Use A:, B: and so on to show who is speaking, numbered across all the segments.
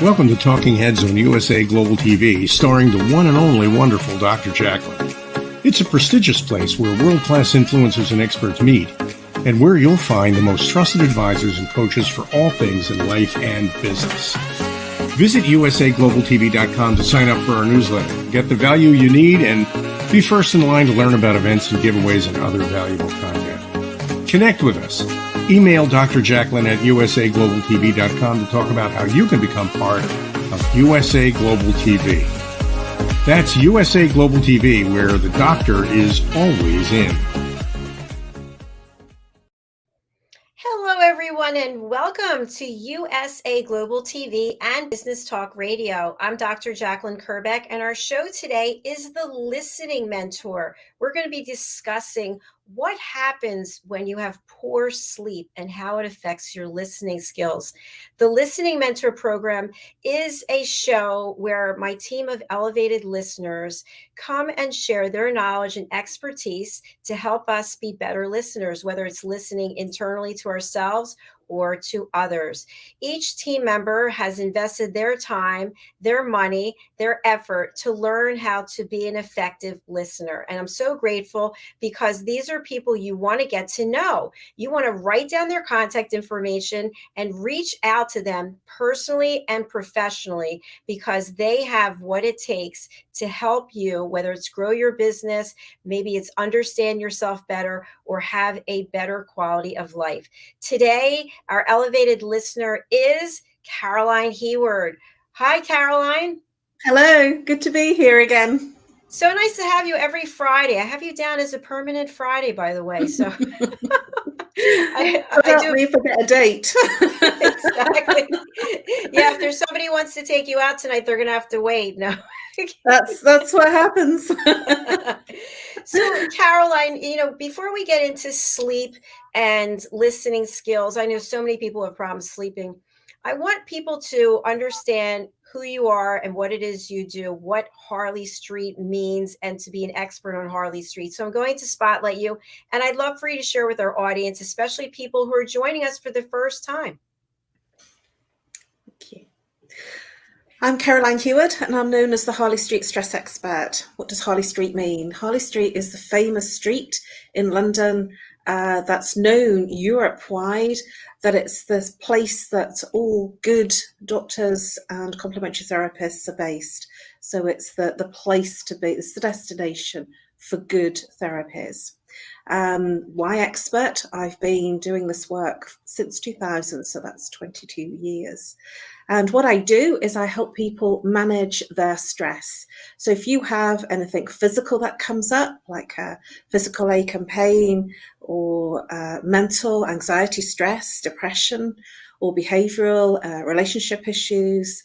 A: Welcome to Talking Heads on USA Global TV, starring the one and only wonderful Dr. JACALYN. It's a prestigious place where world-class influencers and experts meet, and where you'll find the most trusted advisors and coaches for all things in life and business. Visit usaglobaltv.com to sign up for our newsletter, get the value you need, and be first in line to learn about events and giveaways and other valuable content. Connect with us. Email Dr. JACALYN at usaglobaltv.com to talk about how you can become part of USA Global TV. That's USA Global TV, where the doctor is always in.
B: Hello, everyone, and welcome to USA Global TV and Business Talk Radio. I'm Dr. JACALYN KERBECK, and our show today is the Listening Mentor. We're going to be discussing what happens when you have poor sleep and how it affects your listening skills. The Listening Mentor program is a show where my team of elevated listeners come and share their knowledge and expertise to help us be better listeners, whether it's listening internally to ourselves or to others. Each team member has invested their time, their money, their effort to learn how to be an effective listener. And I'm so grateful because these are people you want to get to know. You want to write down their contact information and reach out to them personally and professionally, because they have what it takes to help you, whether it's grow your business, maybe it's understand yourself better, or have a better quality of life. Today, our elevated listener is Caroline Heward. Hi, Caroline.
C: Hello, good to be here again.
B: So nice to have you every Friday. I have you down as a permanent Friday, by the way. So
C: I do forget a date.
B: Exactly. Yeah, if there's somebody who wants to take you out tonight, they're going to have to wait. No.
C: That's what happens.
B: So, Caroline, before we get into sleep and listening skills, I know so many people have problems sleeping. I want people to understand who you are and what it is you do, what Harley Street means, and to be an expert on Harley Street. So I'm going to spotlight you, and I'd love for you to share with our audience, especially people who are joining us for the first time.
C: Thank you. I'm Caroline Heward, and I'm known as the Harley Street Stress Expert. What does Harley Street mean? Harley Street is the famous street in London that's known Europe-wide, that it's this place that all good doctors and complementary therapists are based. So it's the place to be, it's the destination for good therapies. Why expert? I've been doing this work since 2000, so that's 22 years. And what I do is I help people manage their stress. So if you have anything physical that comes up, like physical ache and pain, or mental anxiety, stress, depression, or behavioral relationship issues,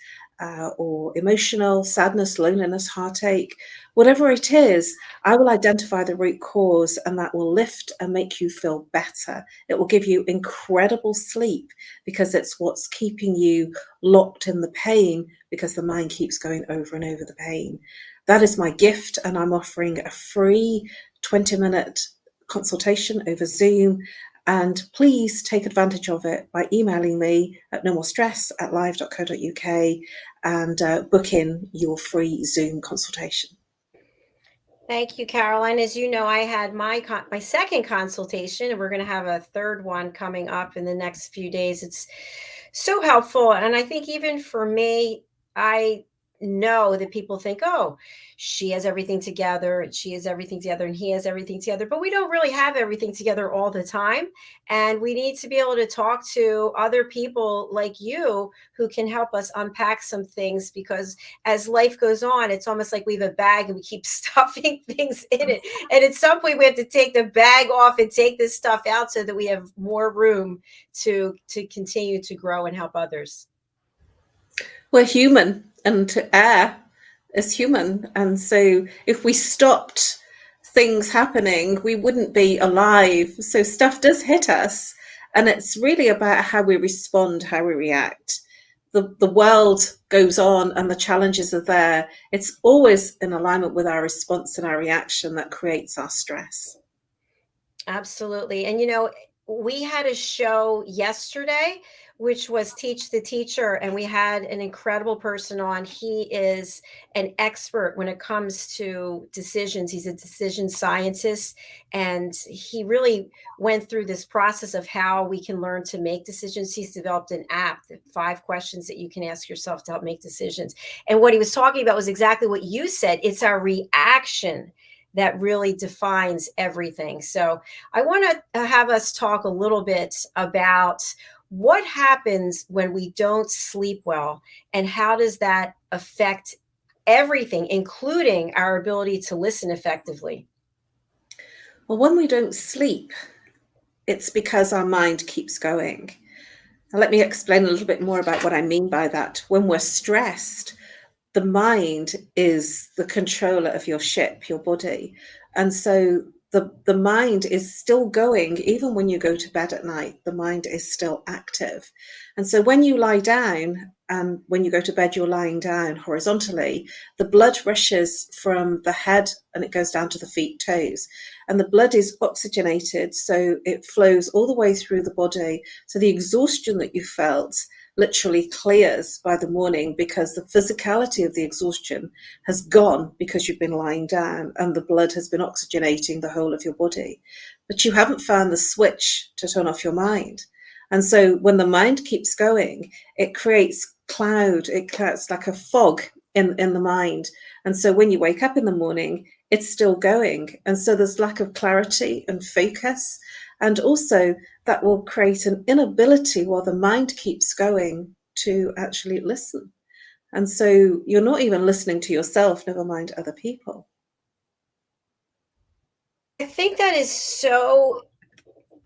C: or emotional sadness, loneliness, heartache, whatever it is, I will identify the root cause, and that will lift and make you feel better. It will give you incredible sleep, because it's what's keeping you locked in the pain, because the mind keeps going over and over the pain. That is my gift, and I'm offering a free 20-minute consultation over Zoom. And please take advantage of it by emailing me at nomorestress@live.co.uk and book in your free Zoom consultation.
B: Thank you, Caroline. As you know, I had my second consultation, and we're going to have a third one coming up in the next few days. It's so helpful. And I think even for me, I know that people think, oh, she has everything together, and she has everything together, and he has everything together. But we don't really have everything together all the time. And we need to be able to talk to other people like you who can help us unpack some things, because as life goes on, it's almost like we have a bag and we keep stuffing things in it. And at some point we have to take the bag off and take this stuff out so that we have more room to continue to grow and help others.
C: We're human, and air is human. And so if we stopped things happening, we wouldn't be alive. So stuff does hit us, and it's really about how we respond, how we react. The world goes on and the challenges are there. It's always in alignment with our response and our reaction that creates our stress.
B: Absolutely. And we had a show yesterday which was Teach the Teacher. And we had an incredible person on. He is an expert when it comes to decisions. He's a decision scientist. And he really went through this process of how we can learn to make decisions. He's developed an app, 5 questions that you can ask yourself to help make decisions. And what he was talking about was exactly what you said. It's our reaction that really defines everything. So I want to have us talk a little bit about what happens when we don't sleep well, and how does that affect everything, including our ability to listen effectively?
C: Well, when we don't sleep, it's because our mind keeps going. Now, let me explain a little bit more about what I mean by that. When we're stressed, the mind is the controller of your ship, your body. And so the mind is still going, even when you go to bed at night, the mind is still active. And so when you lie down, and when you go to bed, you're lying down horizontally, the blood rushes from the head and it goes down to the feet, toes. And the blood is oxygenated, so it flows all the way through the body. So the exhaustion that you felt literally clears by the morning, because the physicality of the exhaustion has gone because you've been lying down and the blood has been oxygenating the whole of your body. But you haven't found the switch to turn off your mind. And so when the mind keeps going, it creates it's like a fog in the mind. And so when you wake up in the morning, it's still going. And so there's lack of clarity and focus. And also that will create an inability while the mind keeps going to actually listen. And so you're not even listening to yourself, never mind other people.
B: I think that is so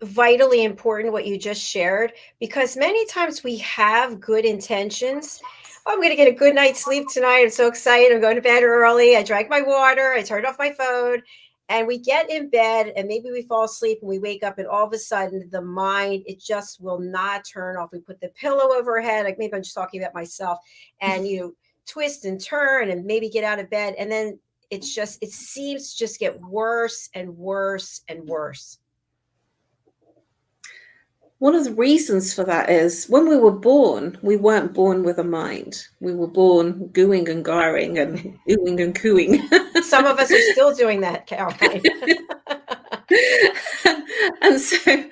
B: vitally important what you just shared, because many times we have good intentions. Oh, I'm going to get a good night's sleep tonight. I'm so excited. I'm going to bed early. I drank my water. I turned off my phone. And we get in bed and maybe we fall asleep and we wake up, and all of a sudden the mind, it just will not turn off. We put the pillow over our head. Like, maybe I'm just talking about myself, and you twist and turn and maybe get out of bed. And then it seems to just get worse and worse and worse.
C: One of the reasons for that is when we were born, we weren't born with a mind. We were born gooing and garing and oohing and cooing.
B: Some of us are still doing that, Caroline.
C: And so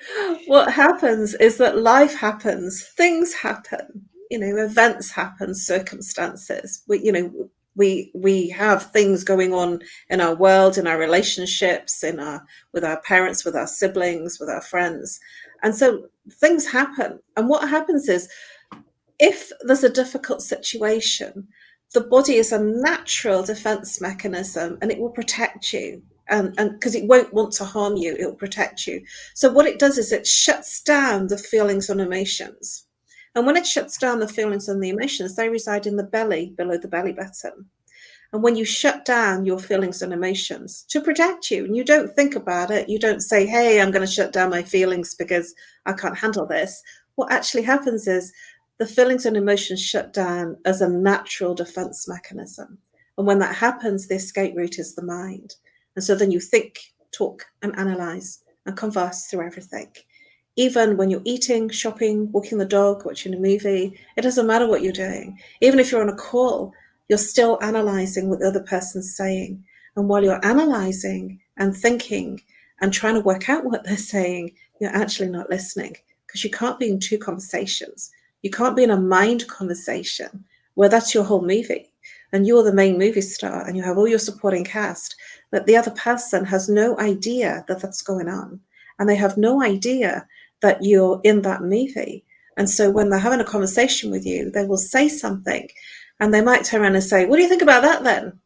C: what happens is that life happens, things happen, events happen, circumstances. We have things going on in our world, in our relationships, with our parents, with our siblings, with our friends. And so things happen. And what happens is, if there's a difficult situation, the body is a natural defense mechanism, and it will protect you. And because it won't want to harm you, it will protect you. So what it does is it shuts down the feelings and emotions. And when it shuts down the feelings and the emotions, they reside in the belly, below the belly button. And when you shut down your feelings and emotions to protect you, and you don't think about it, you don't say, hey, I'm going to shut down my feelings because I can't handle this. What actually happens is the feelings and emotions shut down as a natural defense mechanism. And when that happens, the escape route is the mind. And so then you think, talk, and analyze and converse through everything. Even when you're eating, shopping, walking the dog, watching a movie, it doesn't matter what you're doing. Even if you're on a call, you're still analyzing what the other person's saying. And while you're analyzing and thinking and trying to work out what they're saying, you're actually not listening, because you can't be in 2 conversations. You can't be in a mind conversation where that's your whole movie and you're the main movie star and you have all your supporting cast, but the other person has no idea that that's going on. And they have no idea that you're in that movie. And so when they're having a conversation with you, they will say something. And they might turn around and say, what do you think about that then?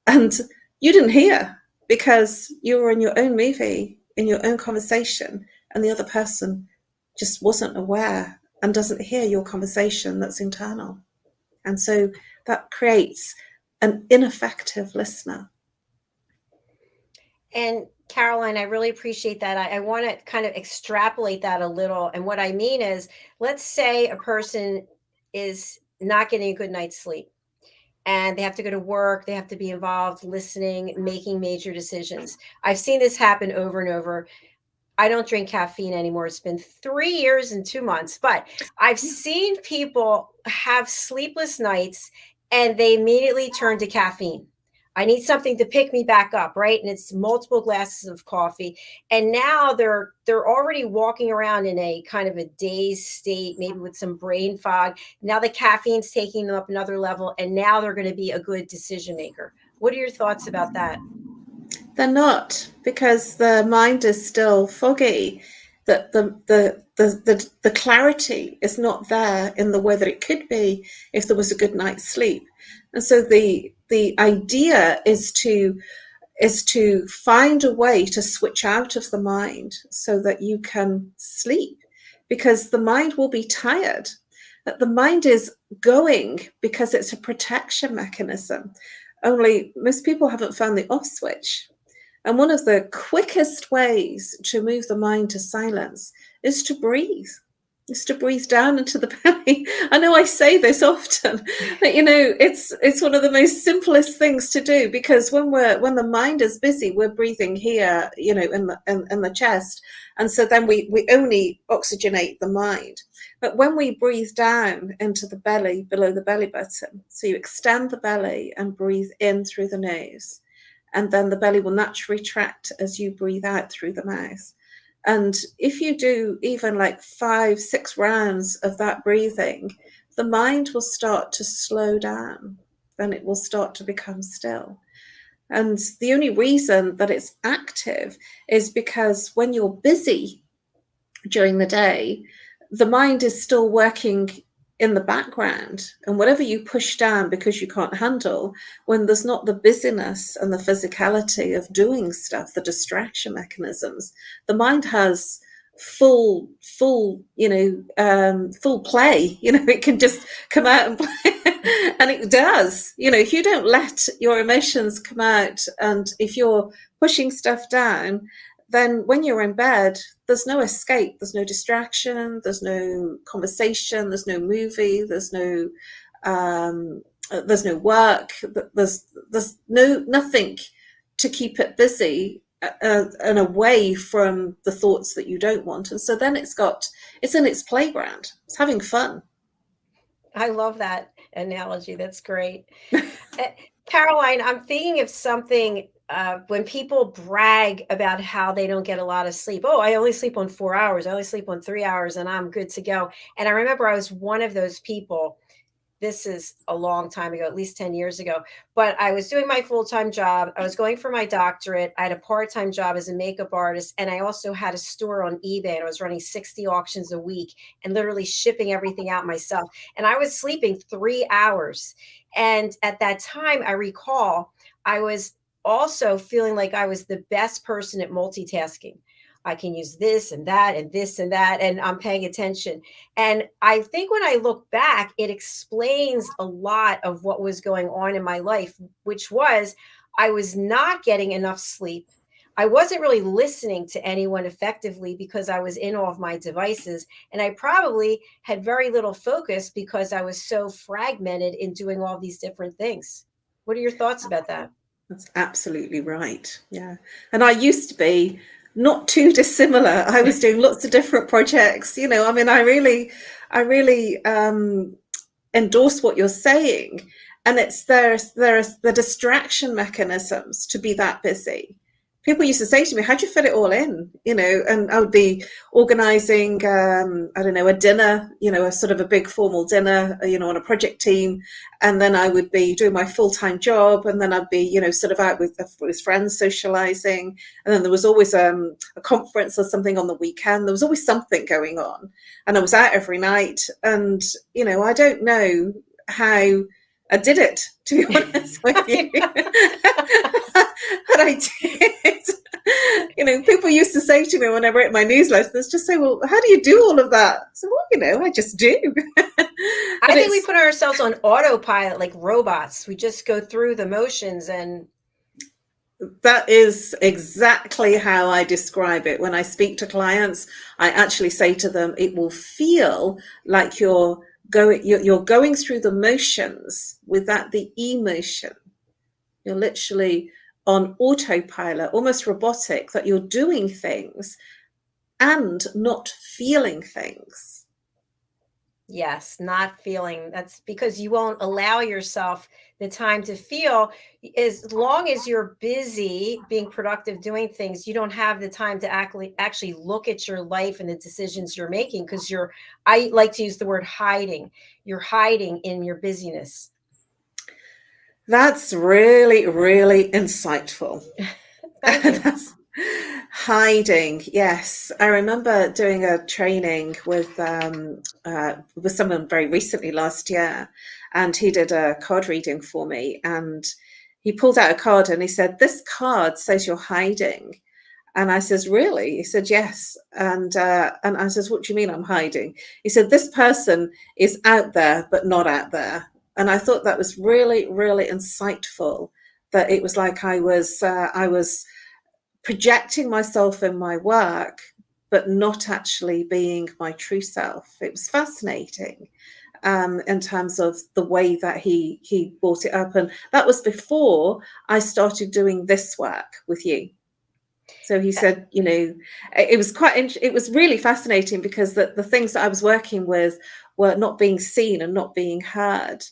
C: And you didn't hear, because you were in your own movie, in your own conversation, and the other person just wasn't aware and doesn't hear your conversation that's internal. And so that creates an ineffective listener.
B: And Caroline, I really appreciate that. I want to kind of extrapolate that a little. And what I mean is, let's say a person is not getting a good night's sleep and they have to go to work. They have to be involved, listening, making major decisions. I've seen this happen over and over. I don't drink caffeine anymore. It's been 3 years and 2 months, but I've seen people have sleepless nights and they immediately turn to caffeine. I need something to pick me back up, right? And it's multiple glasses of coffee. And now they're already walking around in a kind of a dazed state, maybe with some brain fog. Now the caffeine's taking them up another level, and now they're going to be a good decision maker. What are your thoughts about that?
C: They're not, because the mind is still foggy. That the clarity is not there in the way that it could be if there was a good night's sleep. And so the idea is to find a way to switch out of the mind so that you can sleep, because the mind will be tired. That the mind is going because it's a protection mechanism. Only most people haven't found the off switch. And one of the quickest ways to move the mind to silence is to breathe. Is to breathe down into the belly. I know I say this often, but it's one of the most simplest things to do, because when the mind is busy, we're breathing here, in the chest, and so then we only oxygenate the mind. But when we breathe down into the belly, below the belly button, so you extend the belly and breathe in through the nose, and then the belly will naturally retract as you breathe out through the mouth. And if you do even like 5-6 rounds of that breathing, the mind will start to slow down, and it will start to become still. And the only reason that it's active is because when you're busy during the day, the mind is still working in the background, and whatever you push down because you can't handle, when there's not the busyness and the physicality of doing stuff, the distraction mechanisms, the mind has full play. It can just come out and play. And it does. If you don't let your emotions come out, and if you're pushing stuff down, then when you're in bed, there's no escape, there's no distraction, there's no conversation, there's no movie, there's no work, there's nothing to keep it busy and away from the thoughts that you don't want. And so then it's in its playground, it's having fun.
B: I love that analogy. That's great. Caroline, I'm thinking of something when people brag about how they don't get a lot of sleep. Oh, I only sleep on 4 hours. I only sleep on 3 hours and I'm good to go. And I remember I was one of those people. This is a long time ago, at least 10 years ago, but I was doing my full-time job. I was going for my doctorate. I had a part-time job as a makeup artist. And I also had a store on eBay, and I was running 60 auctions a week and literally shipping everything out myself. And I was sleeping 3 hours. And at that time, I recall I was also feeling like I was the best person at multitasking. I can use this and that and this and that, and I'm paying attention. And I think when I look back, it explains a lot of what was going on in my life, which was I was not getting enough sleep. I wasn't really listening to anyone effectively because I was in all of my devices. And I probably had very little focus because I was so fragmented in doing all these different things. What are your thoughts about that?
C: That's absolutely right. Yeah. And I used to be not too dissimilar. I was doing lots of different projects. I really endorse what you're saying. And there's the distraction mechanisms to be that busy. People used to say to me, "How'd you fit it all in?" And I would be organizing, a dinner, a sort of a big formal dinner, on a project team. And then I would be doing my full-time job. And then I'd be, sort of out with friends socializing. And then there was always a conference or something on the weekend. There was always something going on. And I was out every night. And, I don't know how I did it, to be honest with you. But I did. People used to say to me when I wrote my newsletters, just say, "Well, how do you do all of that?" So, I just do.
B: I think we put ourselves on autopilot like robots. We just go through the motions. And
C: that is exactly how I describe it. When I speak to clients, I actually say to them, it will feel like you're going through the motions without the emotion. You're literally on autopilot, almost robotic, that you're doing things, and not feeling things.
B: Yes, not feeling. That's because you won't allow yourself the time to feel. As long as you're busy being productive, doing things, you don't have the time to actually look at your life and the decisions you're making because I like to use the word hiding. You're hiding in your busyness.
C: That's really, really insightful.
B: Thank you.
C: That's hiding. Yes, I remember doing a training with someone very recently last year, and he did a card reading for me, and he pulled out a card and he said, "This card says you're hiding." And I says, "Really?" He said, "Yes." And I says, "What do you mean I'm hiding?" He said, "This person is out there, but not out there." And I thought that was really, really insightful. That it was like I was projecting myself in my work, but not actually being my true self. It was fascinating in terms of the way that he brought it up, and that was before I started doing this work with you. So he said, it was it was really fascinating because the things that I was working with were not being seen and not being heard.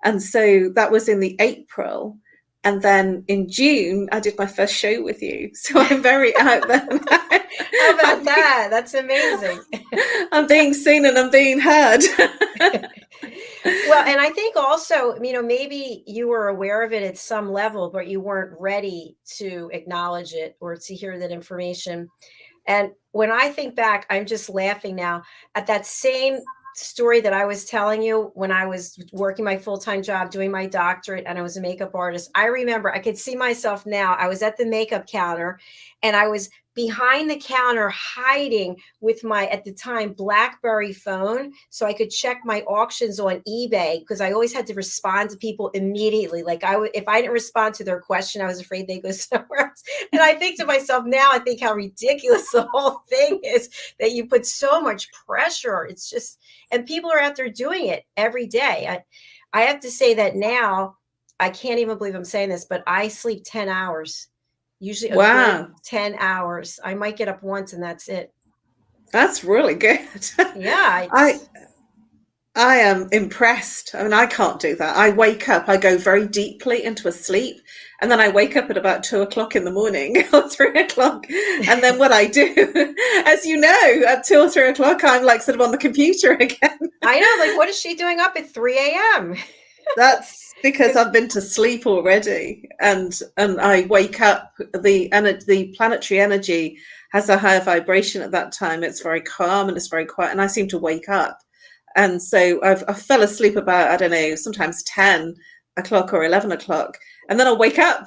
C: And so that was in the April. And then in June, I did my first show with you. So I'm very out there now.
B: How about that? That's amazing.
C: I'm being seen and I'm being heard.
B: Well, and I think also, maybe you were aware of it at some level, but you weren't ready to acknowledge it or to hear that information. And when I think back, I'm just laughing now at that same story that I was telling you when I was working my full-time job, doing my doctorate, and I was a makeup artist. I remember I could see myself now. I was at the makeup counter and I was behind the counter hiding with my, at the time, BlackBerry phone so I could check my auctions on eBay because I always had to respond to people immediately. Like if I didn't respond to their question, I was afraid they'd go somewhere else. And I think to myself now, I think how ridiculous the whole thing is that you put so much pressure. It's just, and people are out there doing it every day. I have to say that now, I can't even believe I'm saying this, but I sleep 10 hours. Usually a good 10 hours. I might get up once and that's it.
C: That's really good.
B: Yeah.
C: I am impressed. I mean, I can't do that. I wake up, I go very deeply into a sleep, and then I wake up at about 2 o'clock in the morning or 3 o'clock. And then what I do, as you know, at 2 or 3 o'clock, I'm like sort of on the computer again.
B: I know, like, what is she doing up at 3 a.m.?
C: That's because I've been to sleep already, and I wake up. The planetary energy has a higher vibration at that time. It's very calm and it's very quiet, and I seem to wake up. And so I fell asleep about, I don't know, sometimes 10 o'clock or 11 o'clock, and then I'll wake up.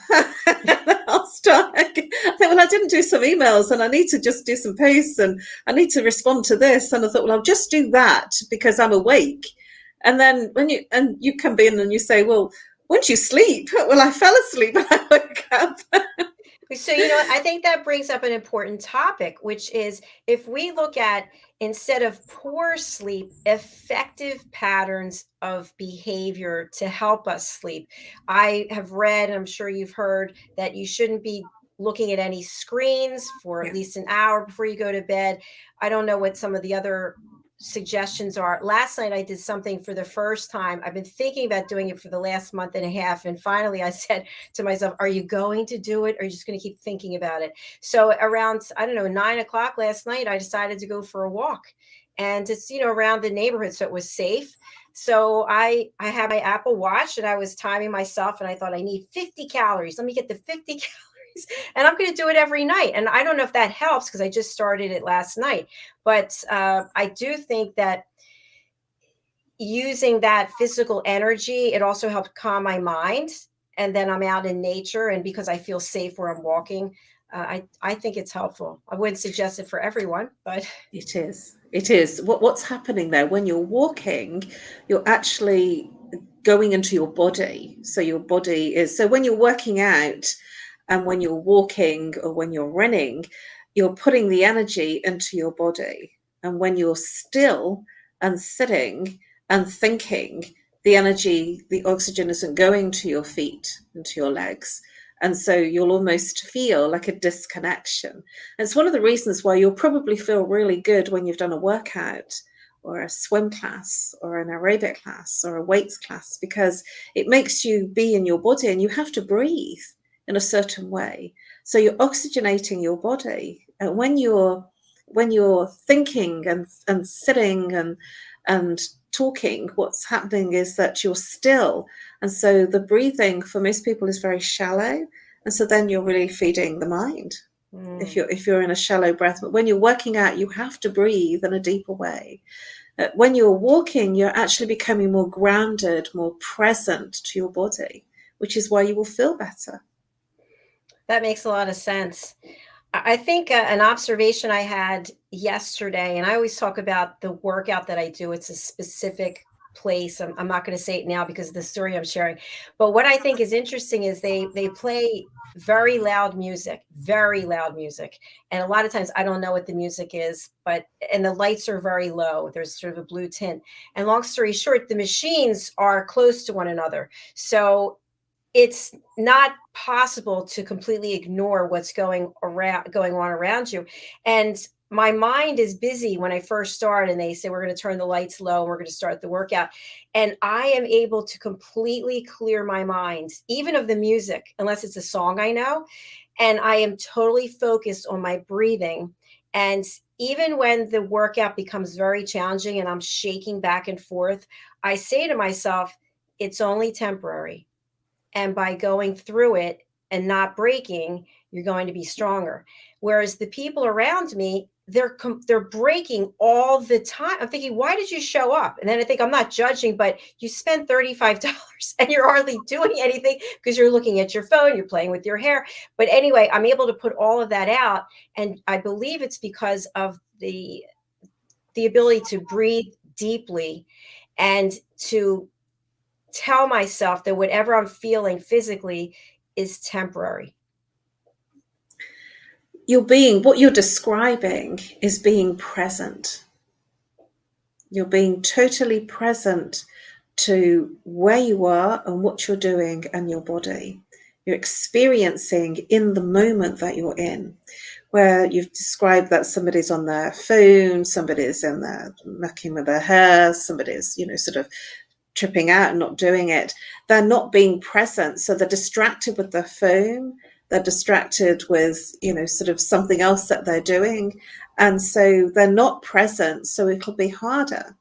C: I'll start. I think, well, I didn't do some emails, and I need to just do some posts, and I need to respond to this. And I thought, well, I'll just do that because I'm awake. And then when you come in and you say, well, once you sleep, well, I fell asleep and I woke up.
B: So, I think that brings up an important topic, which is if we look at, instead of poor sleep, effective patterns of behavior to help us sleep. I have read, and I'm sure you've heard, that you shouldn't be looking at any screens for at least an hour before you go to bed. I don't know what some of the other suggestions are. Last night I did something for the first time. I've been thinking about doing it for the last month and a half, and finally I said to myself, are you going to do it, or are you just going to keep thinking about it? So around, I don't know, 9 o'clock last night, I decided to go for a walk, and it's around the neighborhood, so it was safe. So I had my Apple Watch and I was timing myself, and I thought, I need 50 calories. Let me get the 50 calories. And I'm going to do it every night. And I don't know if that helps because I just started it last night. But I do think that using that physical energy, it also helped calm my mind. And then I'm out in nature. And because I feel safe where I'm walking, I think it's helpful. I wouldn't suggest it for everyone, but
C: it is. It is. What's happening there when you're walking, you're actually going into your body. So your body is, so when you're working out, and when you're walking or when you're running, you're putting the energy into your body. And when you're still and sitting and thinking, the energy, the oxygen isn't going to your feet and to your legs. And so you'll almost feel like a disconnection. And it's one of the reasons why you'll probably feel really good when you've done a workout or a swim class or an aerobic class or a weights class, because it makes you be in your body, and you have to breathe in a certain way. So you're oxygenating your body. And when you're thinking and sitting and talking, what's happening is that you're still. And so the breathing for most people is very shallow. And so then you're really feeding the mind if you're in a shallow breath. But when you're working out, you have to breathe in a deeper way. When you're walking, you're actually becoming more grounded, more present to your body, which is why you will feel better.
B: That makes a lot of sense. I think an observation I had yesterday, and I always talk about the workout that I do, it's a specific place. I'm not going to say it now because of the story I'm sharing. But what I think is interesting is they play very loud music, very loud music. And a lot of times I don't know what the music is, and the lights are very low. There's sort of a blue tint. And long story short, the machines are close to one another. So it's not possible to completely ignore what's going on around you. And my mind is busy when I first start, and they say, we're going to turn the lights low and we're going to start the workout. And I am able to completely clear my mind, even of the music, unless it's a song I know. And I am totally focused on my breathing. And even when the workout becomes very challenging and I'm shaking back and forth, I say to myself, it's only temporary. And by going through it and not breaking, you're going to be stronger. Whereas the people around me, they're breaking all the time. I'm thinking, why did you show up? And then I think, I'm not judging, but you spent $35 and you're hardly doing anything because you're looking at your phone, you're playing with your hair. But anyway, I'm able to put all of that out. And I believe it's because of the ability to breathe deeply and to tell myself that whatever I'm feeling physically is temporary.
C: What you're describing is being present. You're being totally present to where you are and what you're doing and your body. You're experiencing in the moment that you're in, where you've described that somebody's on their phone, somebody's in there mucking with their hair, somebody's, sort of tripping out and not doing it. They're not being present. So they're distracted with their phone. They're distracted with, sort of something else that they're doing. And so they're not present. So it'll be harder.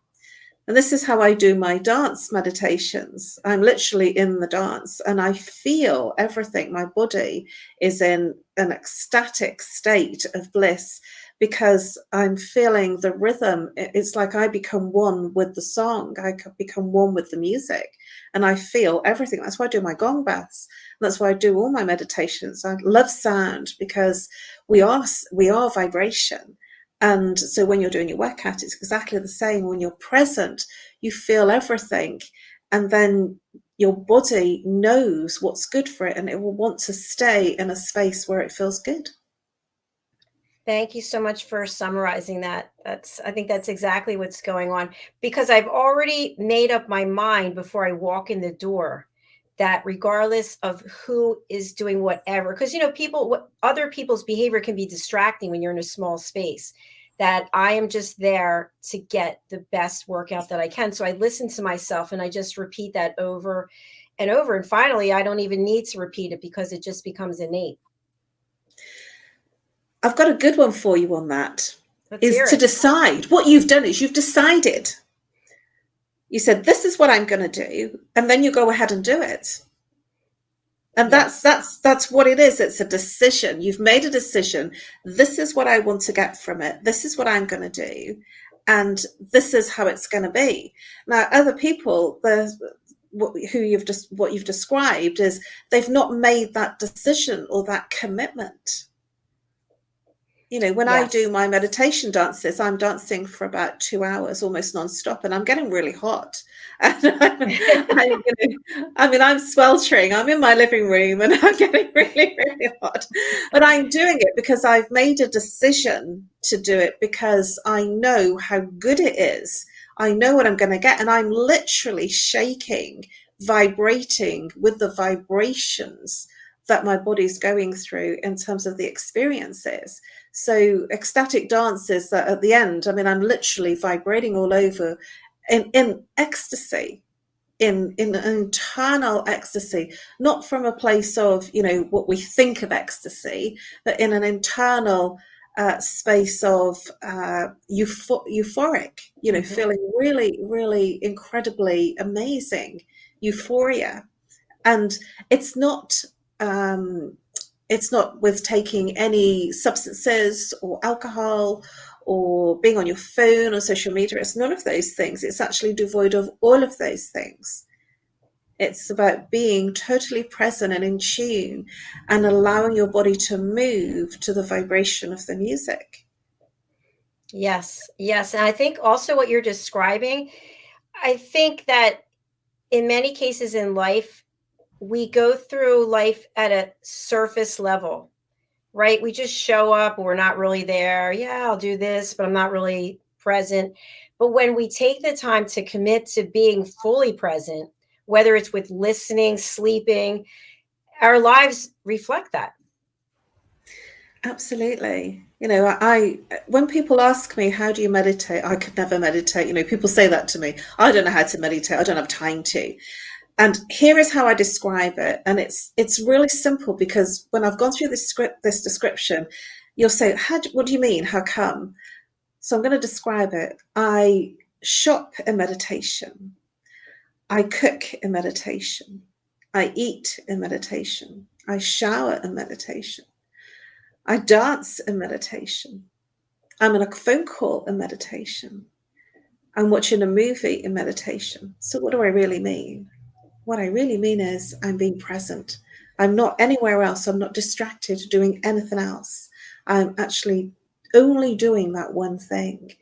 C: And this is how I do my dance meditations. I'm literally in the dance and I feel everything. My body is in an ecstatic state of bliss because I'm feeling the rhythm. It's like I become one with the song. I become one with the music and I feel everything. That's why I do my gong baths. That's why I do all my meditations. I love sound because we are vibration. And so when you're doing your workout, it's exactly the same. When you're present, you feel everything. And then your body knows what's good for it and it will want to stay in a space where it feels good.
B: Thank you so much for summarizing that. I think that's exactly what's going on, because I've already made up my mind before I walk in the door that regardless of who is doing whatever, because, other people's behavior can be distracting when you're in a small space, that I am just there to get the best workout that I can. So I listen to myself and I just repeat that over and over. And finally, I don't even need to repeat it because it just becomes innate.
C: I've got a good one for you on that.
B: Let's hear
C: to
B: it.
C: decide. What you've done is you've decided. You said, this is what I'm going to do. And then you go ahead and do it. And
B: Yes.
C: that's what it is. It's a decision. You've made a decision. This is what I want to get from it. This is what I'm going to do. And this is how it's going to be. Now, other people, what you've described is they've not made that decision or that commitment. When I do my meditation dances, I'm dancing for about 2 hours, almost nonstop, and I'm getting really hot. And I'm sweltering. I'm in my living room and I'm getting really, really hot. But I'm doing it because I've made a decision to do it because I know how good it is. I know what I'm going to get. And I'm literally shaking, vibrating with the vibrations that my body's going through in terms of the experiences. So ecstatic dance is that at the end, I mean, I'm literally vibrating all over in ecstasy, in an internal ecstasy, not from a place of, you know, what we think of ecstasy, but in an internal space of euphoric, you know, feeling really, really incredibly amazing euphoria. And it's not with taking any substances or alcohol or being on your phone or social media. It's none of those things. It's actually devoid of all of those things. It's about being totally present and in tune and allowing your body to move to the vibration of the music.
B: Yes, yes. And I think also what you're describing, I think that in many cases in life, we go through life at a surface level, right? We just show up, we're not really there. Yeah, I'll do this, but I'm not really present. But when we take the time to commit to being fully present, whether it's with listening, sleeping, our lives reflect that.
C: Absolutely. You know, I when people ask me, how do you meditate? I could never meditate. You know, people say that to me. I don't know how to meditate. I don't have time to. And here is how I describe it. And it's really simple, because when I've gone through this description, you'll say, what do you mean? How come? So I'm going to describe it. I shop in meditation. I cook in meditation. I eat in meditation. I shower in meditation. I dance in meditation. I'm on a phone call in meditation. I'm watching a movie in meditation. So what do I really mean? What I really mean is I'm being present. I'm not anywhere else. I'm not distracted doing anything else. I'm actually only doing that one thing.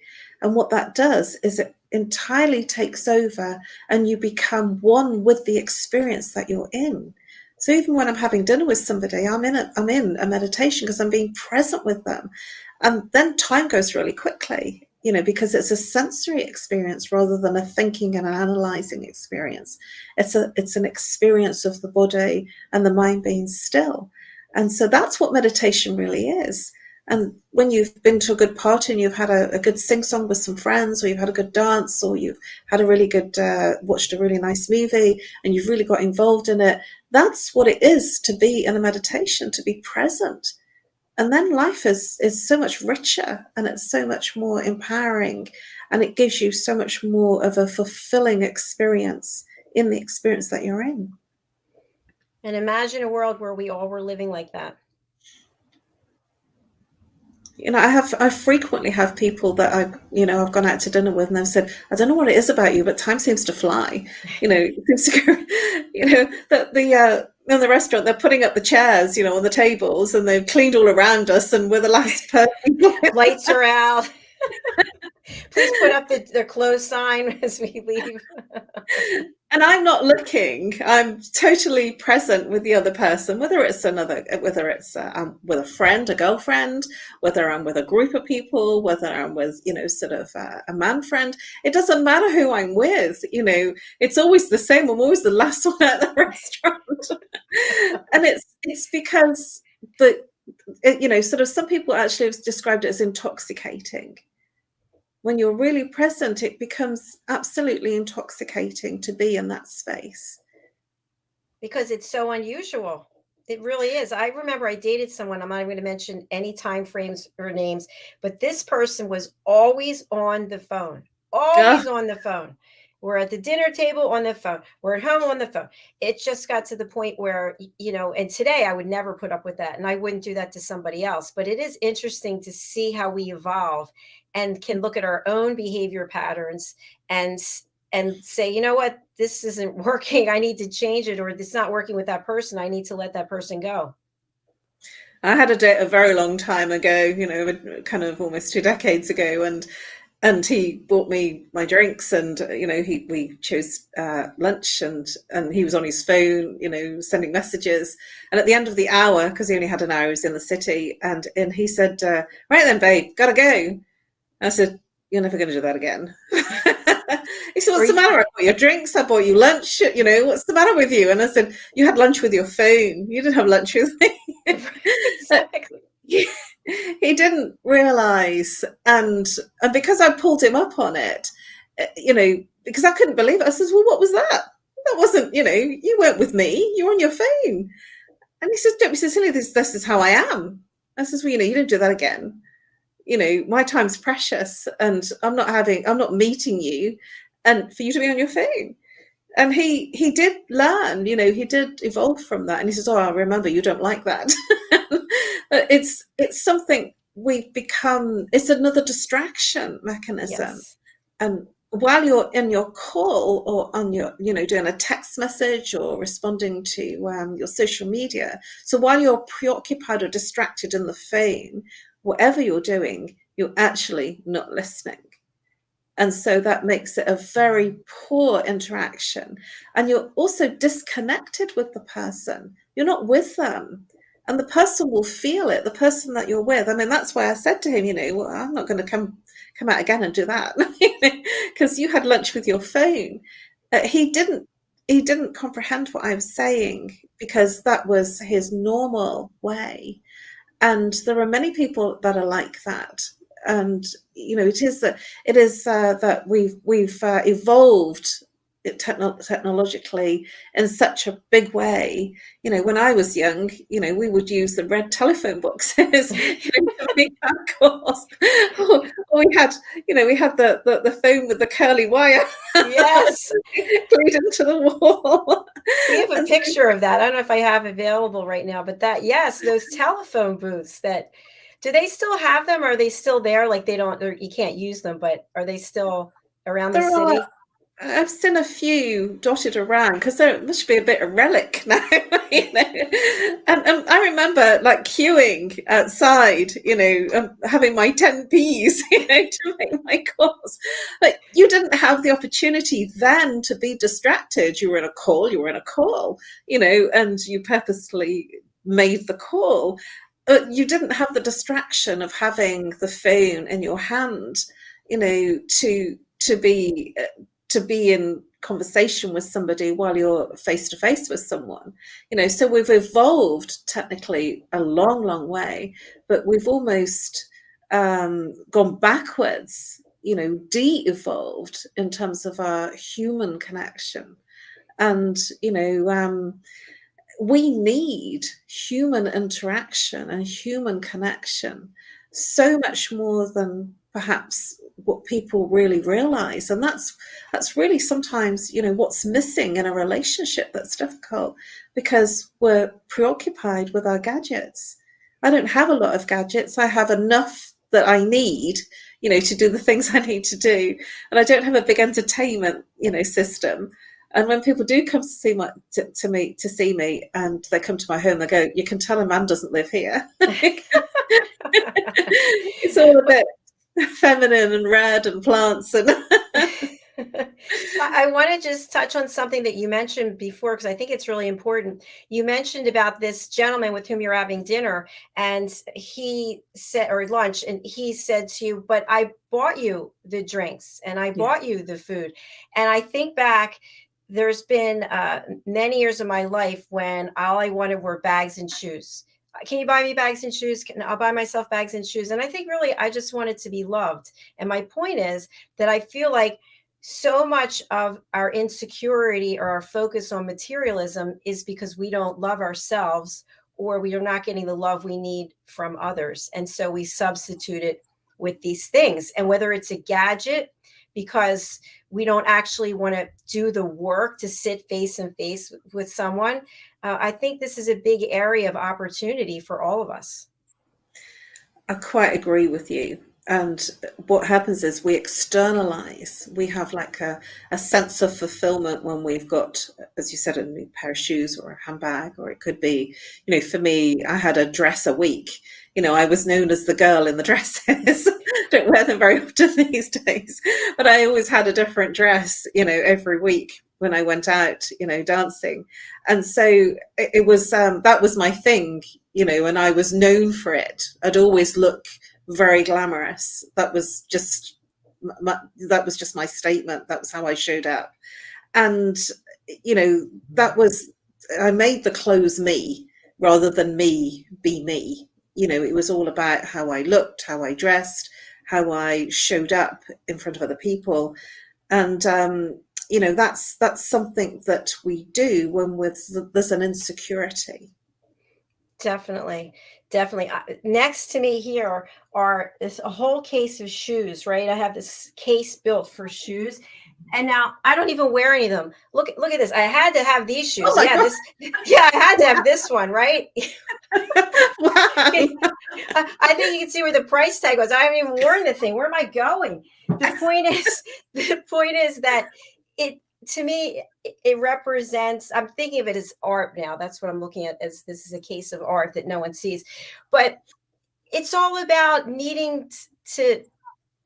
C: And what that does is it entirely takes over, and you become one with the experience that you're in. So even when I'm having dinner with somebody, I'm in a meditation because I'm being present with them. And then time goes really quickly, you know, because it's a sensory experience rather than a thinking and an analyzing experience. It's an experience of the body and the mind being still. And so that's what meditation really is. And when you've been to a good party and you've had a good sing-song with some friends, or you've had a good dance, or you've had a really good, watched a really nice movie and you've really got involved in it, that's what it is to be in a meditation, to be present. And then life is so much richer, and it's so much more empowering, and it gives you so much more of a fulfilling experience in the experience that you're in.
B: And imagine a world where we all were living like that.
C: You know, I frequently have people that I've gone out to dinner with, and they've said, I don't know what it is about you, but time seems to fly. You know, it seems to go, you know, that in the restaurant, they're putting up the chairs, you know, on the tables, and they've cleaned all around us, and we're the last person.
B: Lights are out. Please put up the close sign as we leave.
C: And I'm not looking. I'm totally present with the other person, whether it's with a friend, a girlfriend, whether I'm with a group of people, whether I'm with, you know, sort of a man friend. It doesn't matter who I'm with. You know, it's always the same. I'm always the last one at the restaurant, and it's because you know, sort of some people actually have described it as intoxicating. When you're really present, it becomes absolutely intoxicating to be in that space.
B: Because it's so unusual. It really is. I remember I dated someone, I'm not even going to mention any time frames or names, but this person was always on the phone, always on the phone. We're at the dinner table on the phone. We're at home on the phone. It just got to the point where, you know, and today I would never put up with that, and I wouldn't do that to somebody else. But it is interesting to see how we evolve and can look at our own behavior patterns and say, you know what, this isn't working. I need to change it, or it's not working with that person. I need to let that person go.
C: I had a date a very long time ago, you know, kind of almost 2 decades ago, and he bought me my drinks, and you know, we chose lunch, and he was on his phone, you know, sending messages. And at the end of the hour, because he only had an hour, he was in the city, and he said, right then, babe, gotta go. I said, you're never going to do that again. He said, what's the matter? bought your drinks, I bought you lunch, you know, what's the matter with you? And I said, you had lunch with your phone. You didn't have lunch with me.
B: Exactly.
C: He didn't realize, and because I pulled him up on it, you know, because I couldn't believe it. I says, well, what was that? That wasn't, you know, you weren't with me, you were on your phone. And he says, don't be so silly, this is how I am. I says, well, you know, you don't do that again. You know, my time's precious, and I'm not meeting you and for you to be on your phone. And he did learn, you know, he did evolve from that. And he says, oh, I remember, you don't like that. It's something we've become, it's another distraction mechanism.
B: Yes.
C: And while you're in your call or on your, you know, doing a text message or responding to your social media, so while you're preoccupied or distracted in the phone, whatever you're doing, you're actually not listening. And so that makes it a very poor interaction. And you're also disconnected with the person. You're not with them. And the person will feel it, the person that you're with. I mean, that's why I said to him, you know, well, I'm not going to come out again and do that, because you had lunch with your phone. He didn't comprehend what I was saying, because that was his normal way. And there are many people that are like that. And you know, it is that we've evolved technologically in such a big way. You know, when I was young, you know, we would use the red telephone boxes, you know, to make our calls. Or we had the phone with the curly wire.
B: Yes.
C: Glued into the wall.
B: We have a picture of that. I don't know if I have available right now, but that, yes, those telephone booths that, do they still have them? Or are they still there? Like you can't use them, but are they still around the city?
C: I've seen a few dotted around, because there must be a bit of relic now. You know? And I remember like queuing outside, you know, having my 10p's, you know, to make my calls. But you didn't have the opportunity then to be distracted. You were in a call, you know, and you purposely made the call. But you didn't have the distraction of having the phone in your hand, you know, to be in conversation with somebody while you're face to face with someone, you know. So we've evolved technically a long way, but we've almost gone backwards, you know, de-evolved in terms of our human connection. And you know, we need human interaction and human connection so much more than perhaps what people really realize. And that's really sometimes, you know, what's missing in a relationship that's difficult, because we're preoccupied with our gadgets. I don't have a lot of gadgets. I have enough that I need, you know, to do the things I need to do. And I don't have a big entertainment, you know, system. And when people do come to see me, and they come to my home, they go, you can tell a man doesn't live here. It's all a bit feminine and red and plants and
B: I want to just touch on something that you mentioned before, because I think it's really important. You mentioned about this gentleman with whom you're having dinner, and he said, or lunch, and he said to you, but I bought you the drinks and I bought you the food. And I think back, there's been many years of my life when all I wanted were bags and shoes. Can you buy me bags and shoes? I'll buy myself bags and shoes. And I think really I just wanted to be loved. And my point is that I feel like so much of our insecurity or our focus on materialism is because we don't love ourselves, or we are not getting the love we need from others. And so we substitute it with these things. And whether it's a gadget, because we don't actually want to do the work to sit face and face with someone. I think this is a big area of opportunity for all of us.
C: I quite agree with you. And what happens is we externalize. We have like a sense of fulfillment when we've got, as you said, a new pair of shoes or a handbag, or it could be, you know, for me, I had a dress a week. You know, I was known as the girl in the dresses. Don't wear them very often these days, but I always had a different dress, you know, every week when I went out, you know, dancing. And so it was, that was my thing, you know, and I was known for it. I'd always look very glamorous. That was just my statement. That was how I showed up. And, that was, I made the clothes me rather than me be me. It was all about how I looked, how I dressed, how I showed up in front of other people. And, that's something that we do when there's an insecurity.
B: Definitely. Definitely. Next to me here are a whole case of shoes, right? I have this case built for shoes. And now I don't even wear any of them. Look at this. I had to have these
C: Oh
B: shoes.
C: my
B: Yeah,
C: God.
B: I had to have this one, right?
C: Wow.
B: I think you can see where the price tag was. I haven't even worn the thing. Where am I going? The point is that it, to me, it represents, I'm thinking of it as art now. That's what I'm looking at, as this is a case of art that no one sees. But it's all about needing to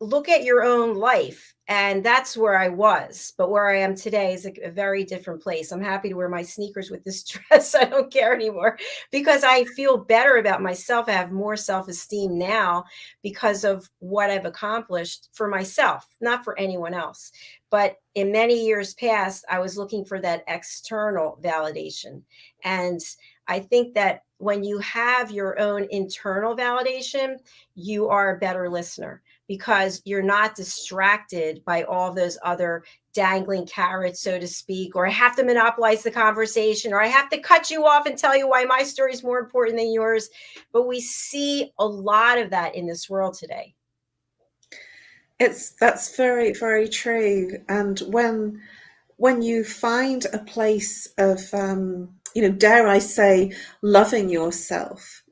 B: look at your own life. And that's where I was. But where I am today is a very different place. I'm happy to wear my sneakers with this dress. I don't care anymore because I feel better about myself. I have more self-esteem now because of what I've accomplished for myself, not for anyone else. But in many years past, I was looking for that external validation. And I think that when you have your own internal validation, you are a better listener, because you're not distracted by all those other dangling carrots, so to speak, or I have to monopolize the conversation, or I have to cut you off and tell you why my story is more important than yours. But we see a lot of that in this world today.
C: That's very, very true. And when you find a place of, dare I say, loving yourself,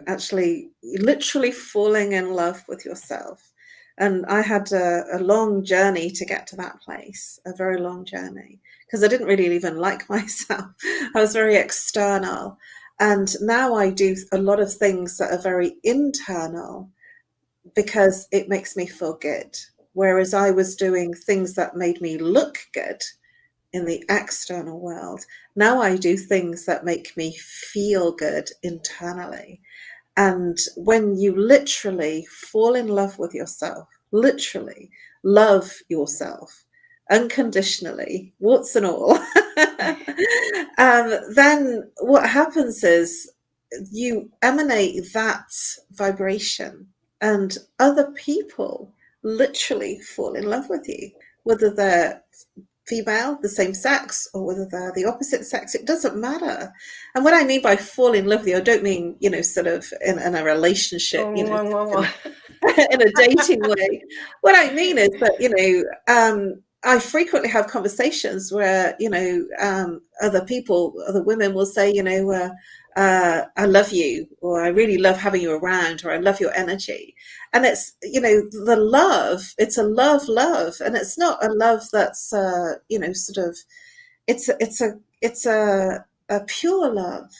C: actually literally falling in love with yourself. And I had a long journey to get to that place, a very long journey, because I didn't really even like myself. I was very external. And now I do a lot of things that are very internal because it makes me feel good. Whereas I was doing things that made me look good in the external world. Now I do things that make me feel good internally. And when you literally fall in love with yourself, literally love yourself unconditionally, warts and all, then what happens is you emanate that vibration, and other people literally fall in love with you, whether they're female, the same sex, or whether they're the opposite sex, it doesn't matter. And what I mean by fall in love with you, I don't mean, sort of in a relationship, in a dating way. What I mean is that, I frequently have conversations where, other people, other women will say, I love you, or I really love having you around, or I love your energy. And it's, the love, it's a love, and it's not a love that's, sort of, it's a pure love.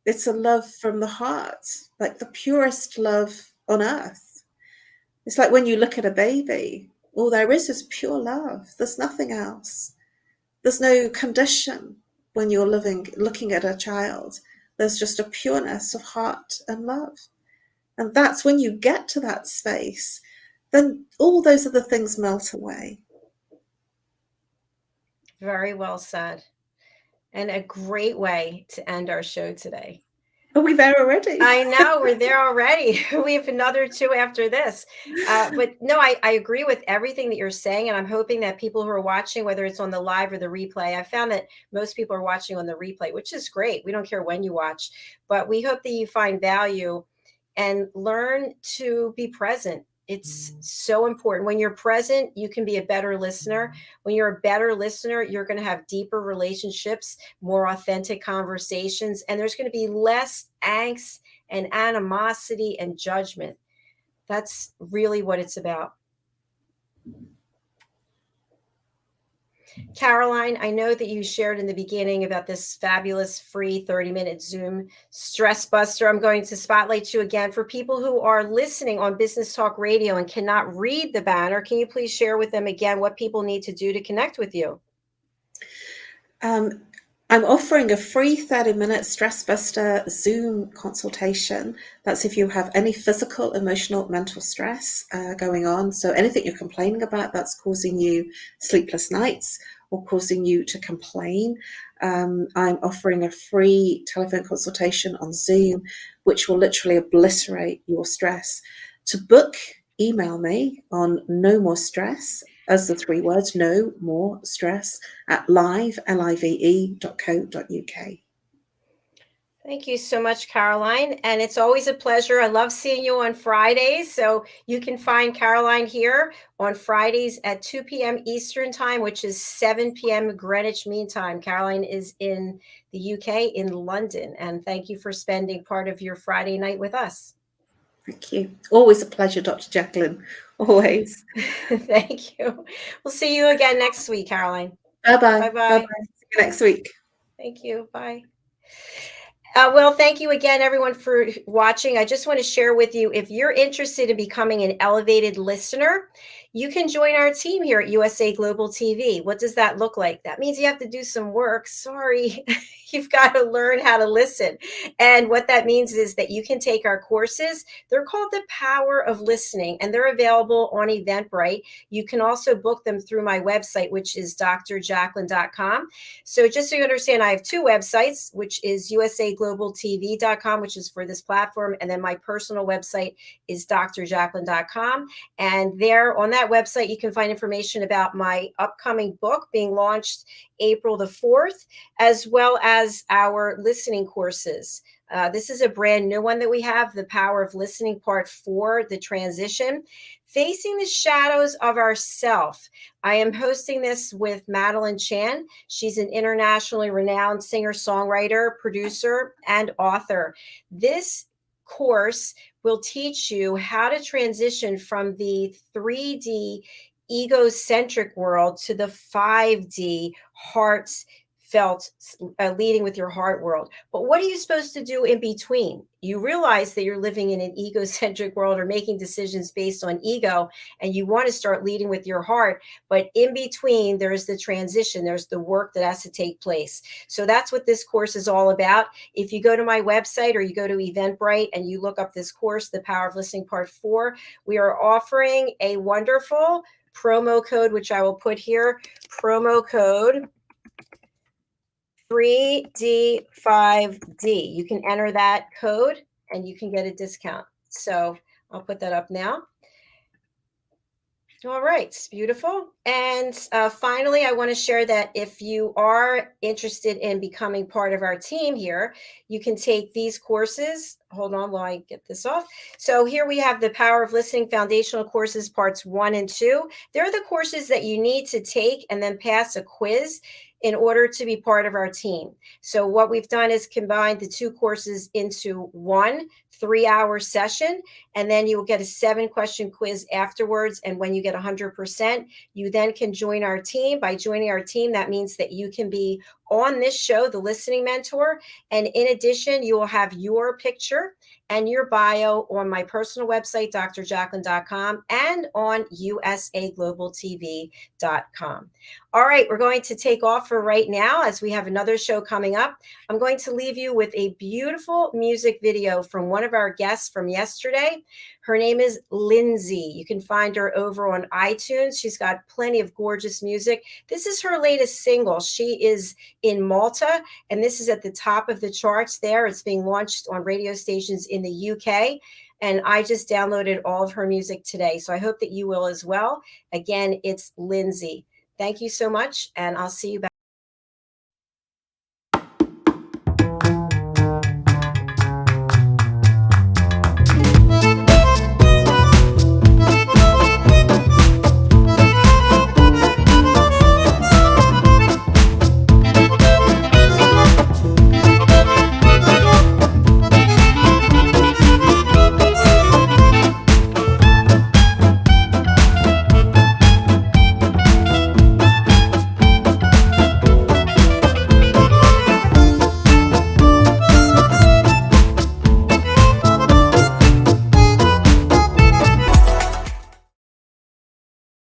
C: It's a love from the heart, like the purest love on earth. It's like when you look at a baby, all there is pure love. There's nothing else. There's no condition when you're looking at a child. There's just a pureness of heart and love. And that's when you get to that space, then all those other things melt away.
B: Very well said. And a great way to end our show today.
C: Are we there already?
B: I know, we're there already. We have another 2 after this. But no, I agree with everything that you're saying. And I'm hoping that people who are watching, whether it's on the live or the replay, I found that most people are watching on the replay, which is great. We don't care when you watch, but we hope that you find value and learn to be present. It's so important. When you're present, you can be a better listener. When you're a better listener, you're going to have deeper relationships, more authentic conversations, and there's going to be less angst and animosity and judgment. That's really what it's about. Caroline, I know that you shared in the beginning about this fabulous free 30-minute Zoom stress buster. I'm going to spotlight you again. For people who are listening on Business Talk Radio and cannot read the banner, can you please share with them again what people need to do to connect with you?
C: I'm offering a free 30-minute stress buster Zoom consultation. That's if you have any physical, emotional, mental stress going on. So anything you're complaining about that's causing you sleepless nights or causing you to complain. I'm offering a free telephone consultation on Zoom, which will literally obliterate your stress. To book, email me on No More Stress, as the 3 words, no more stress, at live.co.uk.
B: Thank you so much, Caroline. And it's always a pleasure. I love seeing you on Fridays. So you can find Caroline here on Fridays at 2 p.m. Eastern Time, which is 7 p.m. Greenwich Mean Time. Caroline is in the UK, in London. And thank you for spending part of your Friday night with us.
C: Thank you. Always a pleasure, Dr. JACALYN. Always.
B: Thank you. We'll see you again next week, Caroline.
C: Bye-bye.
B: Bye-bye.
C: Bye-bye. See you next week.
B: Thank you. Bye. Well, thank you again, everyone, for watching. I just want to share with you, if you're interested in becoming an elevated listener, you can join our team here at USA Global TV. What does that look like? That means you have to do some work. Sorry, you've got to learn how to listen. And what that means is that you can take our courses. They're called The Power of Listening, and they're available on Eventbrite. You can also book them through my website, which is drjacalyn.com. So just so you understand, I have 2 websites, which is usaglobaltv.com, which is for this platform. And then my personal website is drjacalyn.com. And there on that website, you can find information about my upcoming book being launched April the 4th, as well as our listening courses. This is a brand new one that we have, The Power of Listening, Part 4, The Transition, Facing the Shadows of Ourself. I am hosting this with Madeline Chan. She's an internationally renowned singer-songwriter, producer, and author. This course will teach you how to transition from the 3D egocentric world to the 5D heartfelt, leading with your heart world. But what are you supposed to do in between? You realize that you're living in an egocentric world or making decisions based on ego, and you want to start leading with your heart. But in between, there's the transition. There's the work that has to take place. So that's what this course is all about. If you go to my website or you go to Eventbrite and you look up this course, The Power of Listening Part 4, we are offering a wonderful promo code, which I will put here, promo code 3D5D. You can enter that code and you can get a discount. So I'll put that up now. All right, beautiful. And finally, I want to share that if you are interested in becoming part of our team here, you can take these courses. Hold on while I get this off. So here we have the Power of Listening Foundational Courses, Parts 1 and 2. They're the courses that you need to take and then pass a quiz in order to be part of our team. So what we've done is combined the 2 courses into one 3-hour session, and then you will get a 7-question quiz afterwards. And when you get 100%, you then can join our team. By joining our team, that means that you can be on this show, The Listening Mentor. And in addition, you will have your picture and your bio on my personal website, drjacalyn.com, and on usaglobaltv.com. All right, we're going to take off for right now as we have another show coming up. I'm going to leave you with a beautiful music video from one of our guests from yesterday. Her name is Lindsay. You can find her over on iTunes. She's got plenty of gorgeous music. This is her latest single. She is in Malta, and this is at the top of the charts there. It's being launched on radio stations in the UK, and I just downloaded all of her music today, so I hope that you will as well. Again, it's Lindsay. Thank you so much, and I'll see you back.